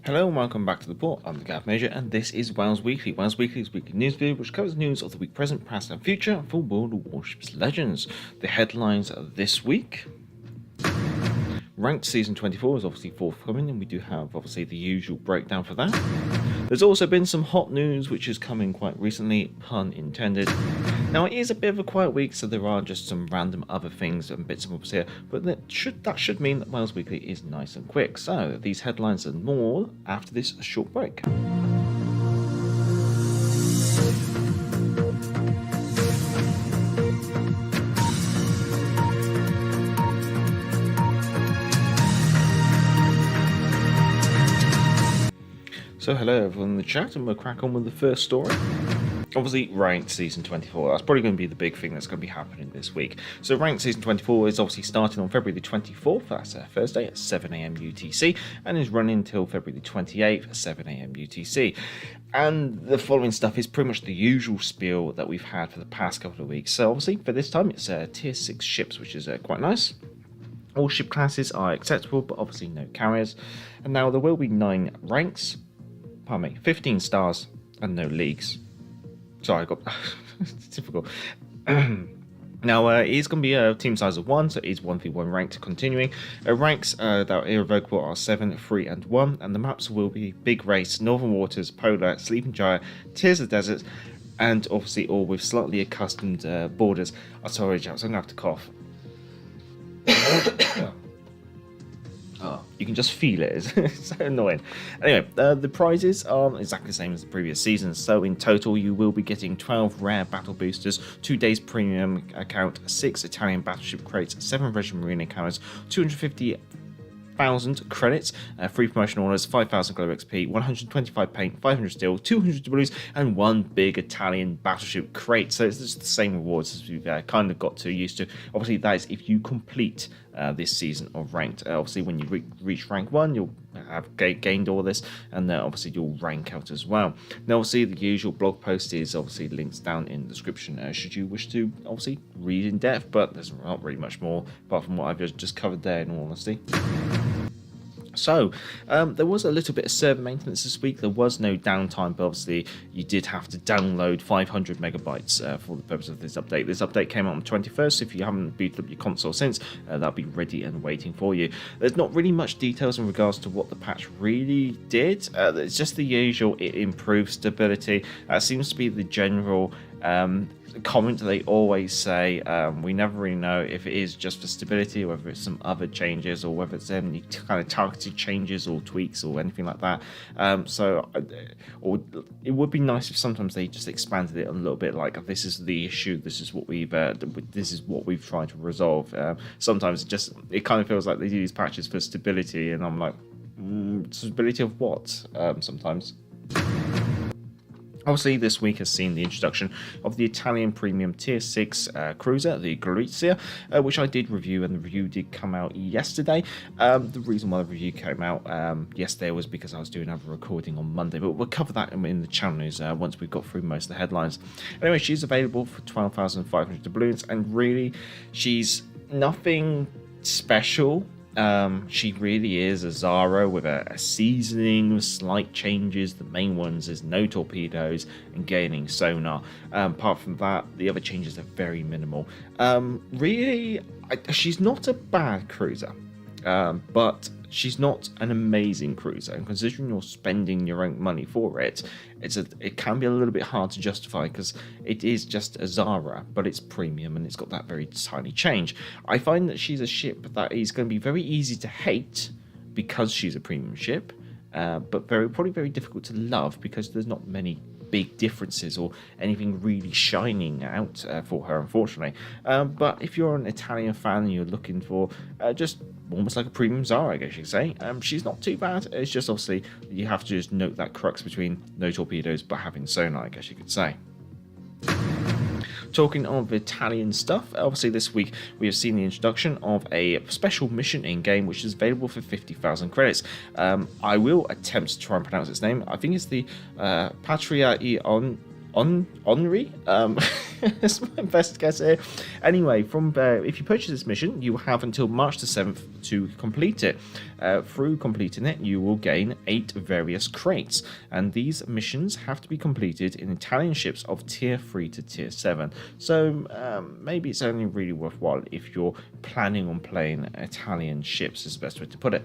Hello and welcome back to the port. I'm the Gav Major and this is WoWs Weekly. WoWs Weekly's weekly news video which covers news of the week present, past and future for World of Warships Legends. The headlines this week. Ranked Season 24 is obviously forthcoming and we do have obviously the usual breakdown for that. There's also been some hot news which is coming quite recently, pun intended. Now it is a bit of a quiet week, so there are just some random other things and bits and bobs here, but that should mean that WoWs Weekly is nice and quick. So these headlines and more after this short break. So hello everyone in the chat, and we'll crack on with the first story. Obviously, Ranked Season 24, that's probably going to be the big thing that's going to be happening this week. So Ranked Season 24 is obviously starting on February the 24th, that's Thursday at 7 AM UTC, and is running until February the 28th at 7 AM UTC. And the following stuff is pretty much the usual spiel that we've had for the past couple of weeks. So obviously, for this time, it's Tier 6 ships, which is quite nice. All ship classes are acceptable, but obviously no carriers. And now there will be 9 ranks. 15 stars and no leagues. Sorry, I got it's difficult. Now it is going to be a team size of 1, so it is 1v1 ranked continuing. Ranks that are irrevocable are 7, 3 and 1, and the maps will be Big Race, Northern Waters, Polar, Sleeping Giant, Tears of Deserts, and obviously all with slightly accustomed borders. Oh, sorry, chaps, I'm going to have to cough. Oh, you can just feel it. It's so annoying. Anyway, the prizes are exactly the same as the previous season. So in total, you will be getting 12 rare battle boosters, 2 days premium account, 6 Italian battleship crates, 7 Russian marine encounters, 250,000 credits, 3 promotion orders, 5,000 global XP, 125 paint, 500 steel, 200 Ws, and 1 big Italian battleship crate. So it's just the same rewards as we've kind of got used to. Obviously, that is if you complete this season of ranked. Obviously, when you reach rank 1, you'll have gained all this, and then obviously you'll rank out as well. Now, obviously, the usual blog post is obviously links down in the description should you wish to obviously read in depth, but there's not really much more apart from what I've just covered there, in all honesty. So, there was a little bit of server maintenance this week. There was no downtime, but obviously you did have to download 500 megabytes for the purpose of this update. This update came out on the 21st, so if you haven't booted up your console since, that'll be ready and waiting for you. There's not really much details in regards to what the patch really did. It's just the usual, it improves stability. That seems to be the general comment they always say. We never really know if it is just for stability, or whether it's some other changes, or whether it's any kind of targeted changes or tweaks or anything like that. Or it would be nice if sometimes they just expanded it a little bit, like this is the issue, this is what we've tried to resolve. Sometimes it kind of feels like they do these patches for stability, and I'm like, stability of what? Sometimes. Obviously, this week has seen the introduction of the Italian premium tier 6 cruiser, the Gorizia, which I did review, and the review did come out yesterday. The reason why the review came out yesterday was because I was doing another recording on Monday, but we'll cover that in the channel news once we've got through most of the headlines. Anyway, she's available for 12,500 doubloons, and really, she's nothing special. She really is a Zara with a seasoning with slight changes. The main ones is no torpedoes and gaining sonar. Apart from that, the other changes are very minimal. Really, she's not a bad cruiser, but she's not an amazing cruiser, and considering you're spending your own money for it, it can be a little bit hard to justify, because it is just a Zara, but it's premium and it's got that very tiny change. I find that she's a ship that is going to be very easy to hate because she's a premium ship, but probably very difficult to love because there's not many big differences or anything really shining out for her, unfortunately. But if you're an Italian fan and you're looking for just almost like a premium Zara, I guess you could say, she's not too bad. It's just obviously you have to just note that crux between no torpedoes but having sonar, I guess you could say. Talking of Italian stuff, obviously this week we have seen the introduction of a special mission in-game which is available for 50,000 credits. I will attempt to try and pronounce its name. I think it's the Patria Henri. That's my best guess here. Anyway, from if you purchase this mission, you have until March the 7th to complete it. Through completing it, you will gain 8 various crates, and these missions have to be completed in Italian ships of tier 3 to tier 7. So maybe it's only really worthwhile if you're planning on playing Italian ships, is the best way to put it.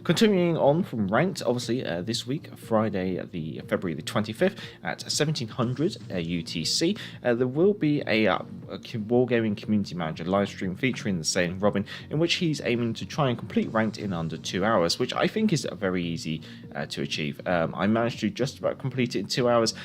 Continuing on from ranked, obviously this week, Friday, the February the 25th at 1700 UTC, there will be a Wargaming Community Manager live stream featuring the Sailing Robin, in which he's aiming to try and complete ranked in under 2 hours, which I think is very easy to achieve. I managed to just about complete it in 2 hours,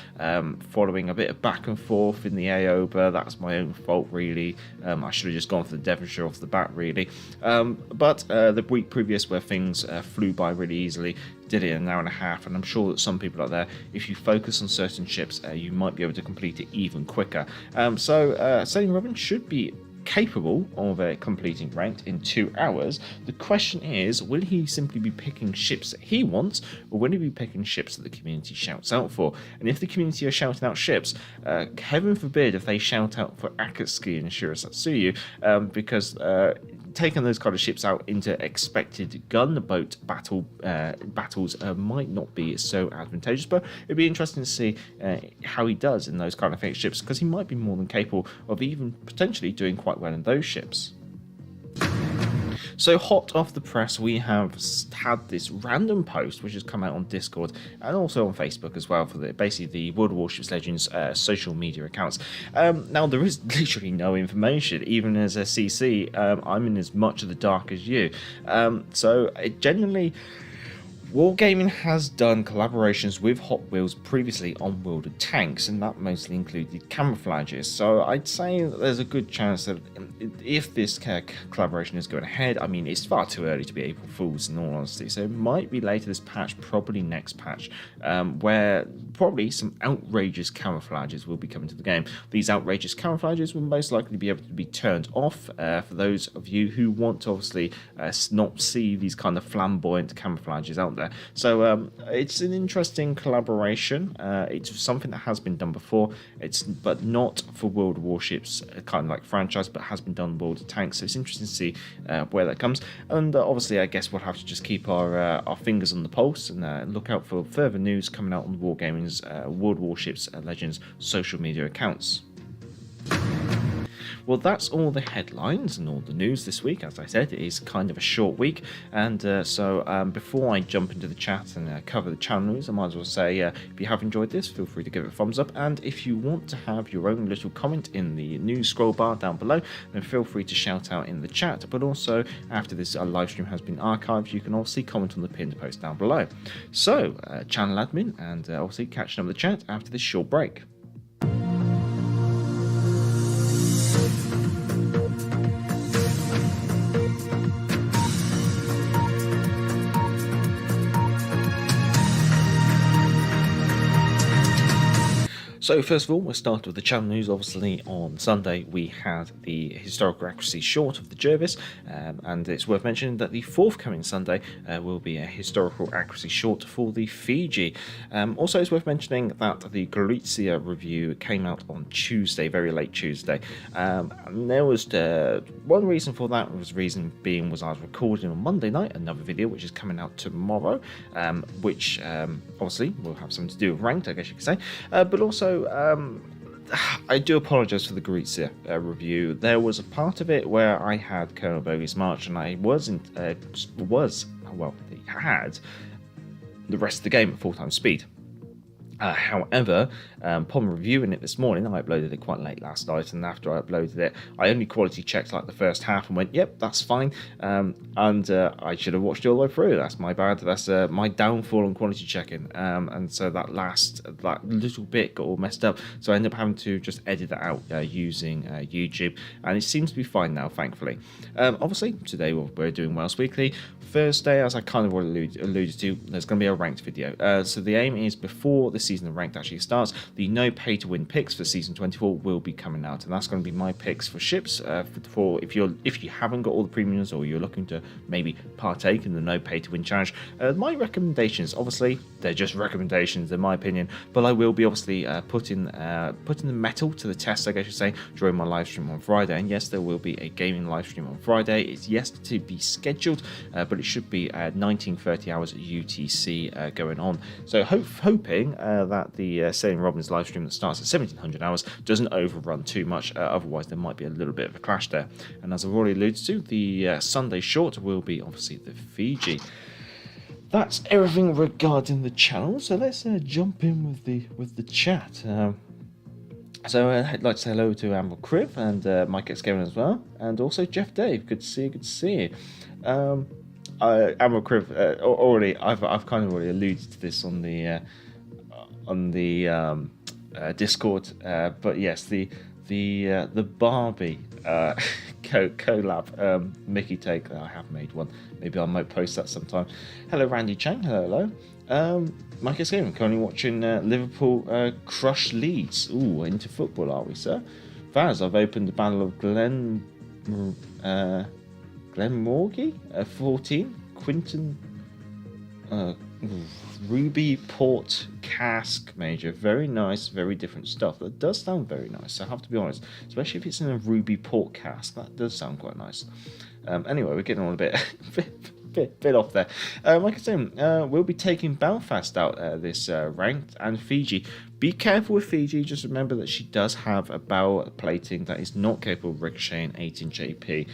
following a bit of back and forth in the AO, but that's my own fault really. I should have just gone for the Devonshire off the bat really. But the week previous, where things flew by really easily, did it in an hour and a half, and I'm sure that some people out there, if you focus on certain ships, you might be able to complete it even quicker. So Sailing Robin should be capable of completing ranked in 2 hours. The question is, will he simply be picking ships that he wants, or will he be picking ships that the community shouts out for? And if the community are shouting out ships, heaven forbid if they shout out for Akatsuki and Shirasatsuyu, because taking those kind of ships out into expected gunboat battles might not be so advantageous, but it'd be interesting to see how he does in those kind of fixed ships, because he might be more than capable of even potentially doing quite well in those ships. So hot off the press, we have had this random post which has come out on Discord and also on Facebook as well, for basically the World of Warships Legends social media accounts. Now there is literally no information, even as a CC. I'm in as much of the dark as you. So it genuinely, Wargaming has done collaborations with Hot Wheels previously on World of Tanks, and that mostly included camouflages. So I'd say that there's a good chance that if this collaboration is going ahead, I mean, it's far too early to be April Fools in all honesty, so it might be later this patch, probably next patch, where probably some outrageous camouflages will be coming to the game. These outrageous camouflages will most likely be able to be turned off for those of you who want to obviously not see these kind of flamboyant camouflages out there. So it's an interesting collaboration. It's something that has been done before. But not for World of Warships, kind of like franchise, but has been done in World of Tanks. So it's interesting to see where that comes. And obviously, I guess we'll have to just keep our fingers on the pulse and look out for further news coming out on Wargaming's World of Warships Legends social media accounts. Well, that's all the headlines and all the news this week. As I said, it is kind of a short week, and so before I jump into the chat and cover the channel news, I might as well say, if you have enjoyed this, feel free to give it a thumbs up, and if you want to have your own little comment in the news scroll bar down below, then feel free to shout out in the chat. But also, after this live stream has been archived, you can obviously comment on the pinned post down below. So, channel admin, and obviously catching up with the chat after this short break. So first of all, we'll start with the channel news. Obviously, on Sunday we had the historical accuracy short of the Jervis, and it's worth mentioning that the forthcoming Sunday will be a historical accuracy short for the Fiji. Also, it's worth mentioning that the Galizia review came out on Tuesday, very late Tuesday. And there was one reason for that. Reason being was I was recording on Monday night another video which is coming out tomorrow, which obviously will have something to do with ranked, I guess you could say, but also I do apologise for the Galizia review. There was a part of it where I had Colonel Bogey's March, and I had the rest of the game at full-time speed. However, upon reviewing it this morning, I uploaded it quite late last night, and after I uploaded it, I only quality checked like the first half and went, yep, that's fine, and I should have watched it all the way through. That's my bad. That's my downfall on quality checking, and so that little bit got all messed up, so I ended up having to just edit that out using YouTube, and it seems to be fine now, thankfully. Obviously, today we're doing Wales Weekly. Thursday, as I kind of already alluded to, there's going to be a ranked video. So the aim is before the season season of ranked actually starts, the no pay to win picks for season 24 will be coming out, and that's going to be my picks for ships. For if you haven't got all the premiums, or you're looking to maybe partake in the no pay to win challenge, my recommendations, obviously they're just recommendations in my opinion, but I will be obviously putting the metal to the test, I guess you say, during my live stream on Friday. And yes, there will be a gaming live stream on Friday. It's yet to be scheduled, but it should be 19:30 hours UTC going on. So hoping that the Sailing Robins live stream that starts at 1700 hours doesn't overrun too much, otherwise there might be a little bit of a clash there. And as I've already alluded to, the Sunday short will be obviously the Fiji. That's everything regarding the channel, so let's jump in with the chat. So I'd like to say hello to Amber Crib and Mike X Gaming as well, and also Jeff Dave. Good to see you. Amber Crib, already I've kind of already alluded to this on the Discord, but yes, the Barbie collab Mickey take. I have made one. Maybe I might post that sometime. Hello, Randy Chang. Hello. Mike S. Gaming, currently watching Liverpool crush Leeds. Ooh, into football, are we, sir? Vaz, I've opened the Battle of Glenmorgie, 14. Quinton, Ruby Port Cask Major. Very nice, very different stuff. That does sound very nice, I have to be honest. Especially if it's in a Ruby Port Cask. That does sound quite nice. Anyway, we're getting on a bit off there. Like I said, we'll be taking Belfast out this ranked, and Fiji. Be careful with Fiji. Just remember that she does have a bow plating that is not capable of ricocheting 8-inch AP.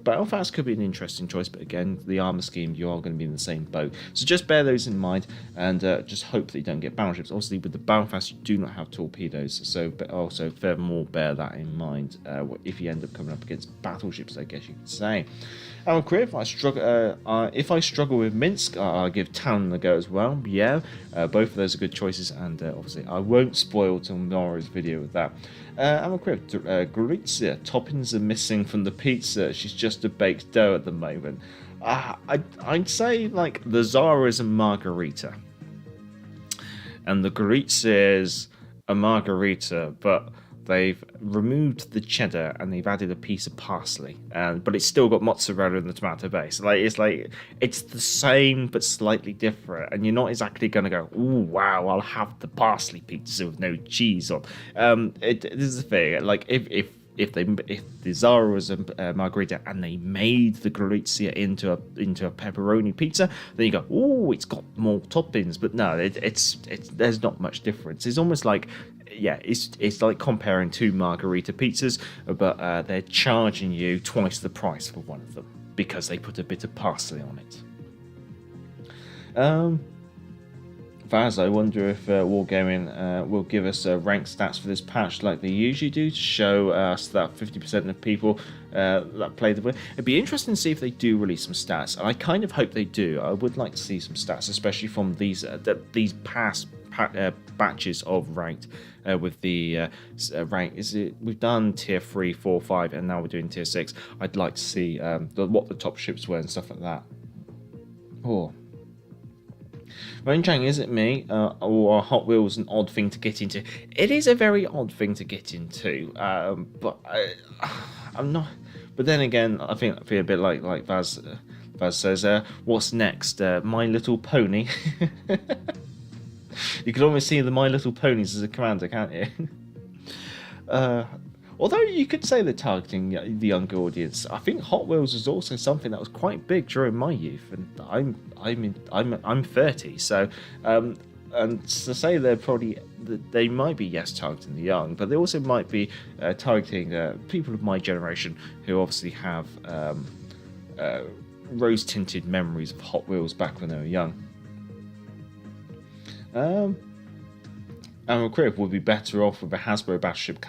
Belfast could be an interesting choice, but again, the armor scheme, you are going to be in the same boat. So just bear those in mind, and just hope that you don't get battleships. Obviously, with the Belfast, you do not have torpedoes, so but also furthermore bear that in mind if you end up coming up against battleships, I guess you could say. Crib, if I struggle with Minsk, I'll give Talon a go as well. Yeah, both of those are good choices, and obviously I won't spoil tomorrow's video with that. Crib, Gorizia, toppings are missing from the pizza. She's just a baked dough at the moment. I'd say like the Zara is a margarita, and the Gorizia is a margarita, but they've removed the cheddar and they've added a piece of parsley, but it's still got mozzarella and the tomato base. It's the same but slightly different, and you're not exactly going to go, "Ooh, wow, I'll have the parsley pizza with no cheese on." This is the thing. Like if the Zara was a margarita and they made the Gorizia into a pepperoni pizza, then you go, "Ooh, it's got more toppings." But no, it's there's not much difference. It's almost like, yeah, it's like comparing two margarita pizzas, but they're charging you twice the price for one of them because they put a bit of parsley on it. Vaz, I wonder if Wargaming will give us rank stats for this patch like they usually do, to show us that 50% of people that play the game. It'd be interesting to see if they do release some stats, and I kind of hope they do. I would like to see some stats, especially from these past batches of ranked. With the rank, we've done tier 3, 4, 5, and now we're doing tier 6. I'd like to see what the top ships were and stuff like that. Rain Chang, is it me, or are Hot Wheels an odd thing to get into? It is a very odd thing to get into, but I'm not. But then again, I feel a bit like Vaz says, what's next? My Little Pony. You can almost see the My Little Ponies as a commander, can't you? Although you could say they're targeting the younger audience, I think Hot Wheels was also something that was quite big during my youth, and I'm 30, so and to say they might be targeting the young, but they also might be targeting people of my generation who obviously have rose-tinted memories of Hot Wheels back when they were young. Crib would be better off with a Hasbro Battleship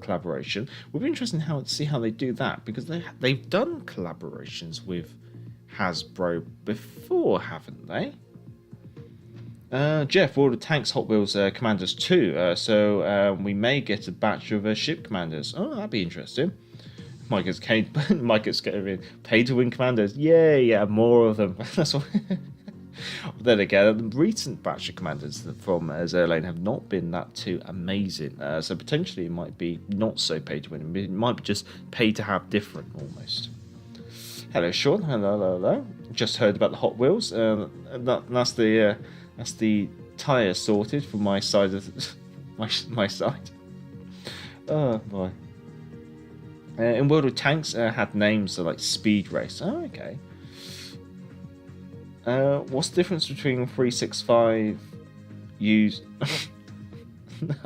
collaboration. Would be interesting to see how they do that, because they've done collaborations with Hasbro before, haven't they? Jeff, World of Tanks Hot Wheels Commanders 2, so we may get a batch of ship commanders. Oh, that'd be interesting. Mike gets paid to win commanders. Yeah, more of them. That's what. Then again, the recent batch of commanders from Zerlane have not been that too amazing. So potentially it might be not so pay to win. It might be just pay to have different almost. Hello, Sean. Hello. Just heard about the Hot Wheels. That's the tyre sorted for my side of my side. Oh boy. In World of Tanks, had names like Speed Race. Oh, okay. What's the difference between 365 used?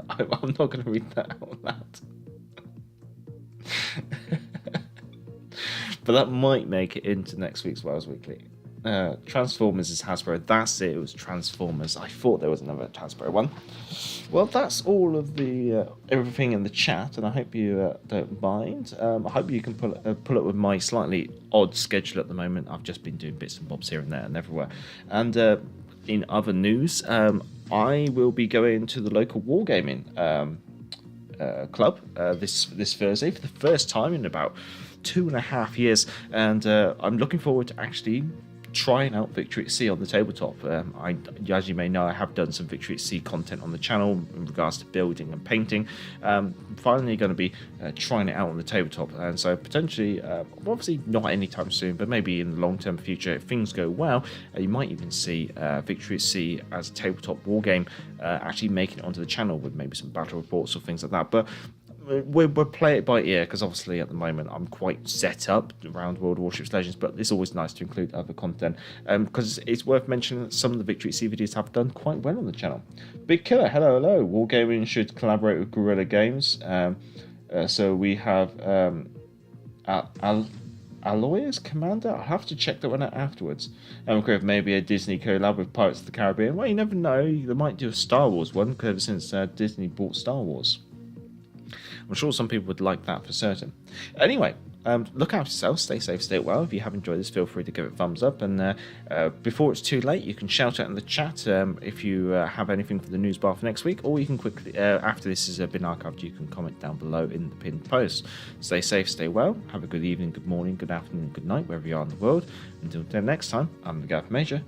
I'm not going to read that out loud. But that might make it into next week's WoWs Weekly. Transformers is Hasbro. That's it. It was Transformers. I thought there was another Hasbro one. Well, that's all of the everything in the chat, and I hope you don't mind. I hope you can pull up with my slightly odd schedule at the moment. I've just been doing bits and bobs here and there and everywhere. And in other news, I will be going to the local wargaming club this Thursday for the first time in about 2.5 years, and I'm looking forward to actually trying out Victory at Sea on the tabletop. As you may know, I have done some Victory at Sea content on the channel in regards to building and painting. Finally going to be trying it out on the tabletop, and so potentially, obviously not anytime soon, but maybe in the long-term future, if things go well, you might even see Victory at Sea as a tabletop wargame actually making it onto the channel with maybe some battle reports or things like that. But we'll play it by ear, because obviously at the moment I'm quite set up around World of Warships Legends, but it's always nice to include other content, because it's worth mentioning that some of the Victory at Sea videos have done quite well on the channel. Big Killer, hello. Wargaming should collaborate with Guerrilla Games. So we have Aloy's Commander. I'll have to check that one out afterwards. And we have maybe a Disney collab with Pirates of the Caribbean. Well, you never know. They might do a Star Wars one, because ever since Disney bought Star Wars. I'm sure some people would like that for certain. Anyway, look after yourself, stay safe, stay well. If you have enjoyed this, feel free to give it a thumbs up. And before it's too late, you can shout out in the chat if you have anything for the news bar for next week, or you can quickly, after this has been archived, you can comment down below in the pinned post. Stay safe, stay well. Have a good evening, good morning, good afternoon, good night, wherever you are in the world. Until next time, I'm the Gav Major,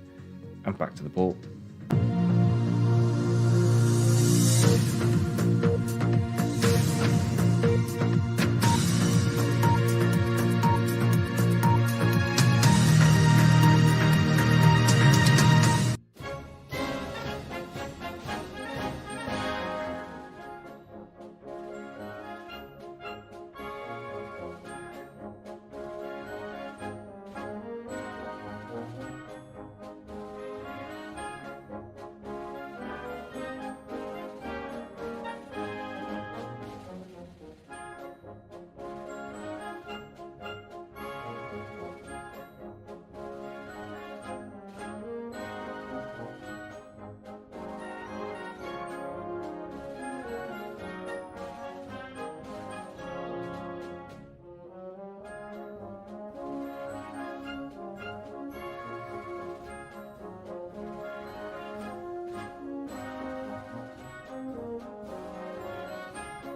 and back to the ball.